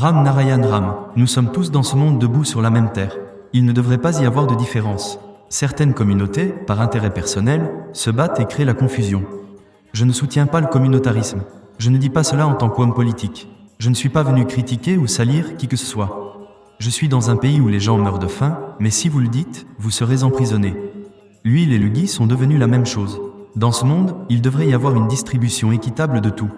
Ram Narayan Ram, nous sommes tous dans ce monde debout sur la même terre. Il ne devrait pas y avoir de différence. Certaines communautés, par intérêt personnel, se battent et créent la confusion. Je ne soutiens pas le communautarisme. Je ne dis pas cela en tant qu'homme politique. Je ne suis pas venu critiquer ou salir qui que ce soit. Je suis dans un pays où les gens meurent de faim, mais si vous le dites, vous serez emprisonné. L'huile et le ghee sont devenus la même chose. Dans ce monde, il devrait y avoir une distribution équitable de tout.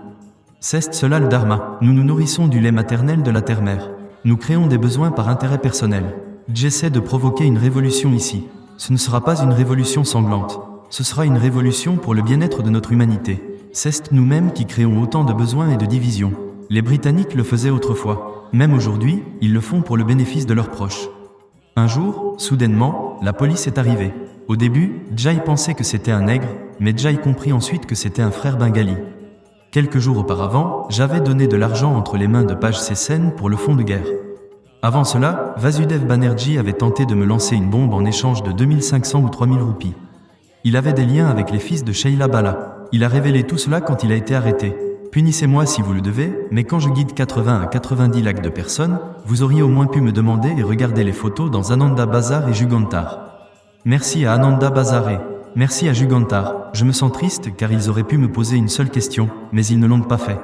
C'est cela le dharma. Nous nous nourrissons du lait maternel de la terre-mère. Nous créons des besoins par intérêt personnel. J'essaie de provoquer une révolution ici. Ce ne sera pas une révolution sanglante. Ce sera une révolution pour le bien-être de notre humanité. C'est nous-mêmes qui créons autant de besoins et de divisions. Les Britanniques le faisaient autrefois. Même aujourd'hui, ils le font pour le bénéfice de leurs proches. Un jour, soudainement, la police est arrivée. Au début, Jai pensait que c'était un nègre, mais Jai comprit ensuite que c'était un frère bengali. Quelques jours auparavant, j'avais donné de l'argent entre les mains de Paj Sen pour le fonds de guerre. Avant cela, Vasudev Banerjee avait tenté de me lancer une bombe en échange de 2500 ou 3000 roupies. Il avait des liens avec les fils de Sheila Bala. Il a révélé tout cela quand il a été arrêté. Punissez-moi si vous le devez, mais quand je guide 80 à 90 lakhs de personnes, vous auriez au moins pu me demander et regarder les photos dans Ananda Bazar et Jugantar. Merci à Ananda Bazar et merci à Jugantar. Je me sens triste car ils auraient pu me poser une seule question, mais ils ne l'ont pas fait.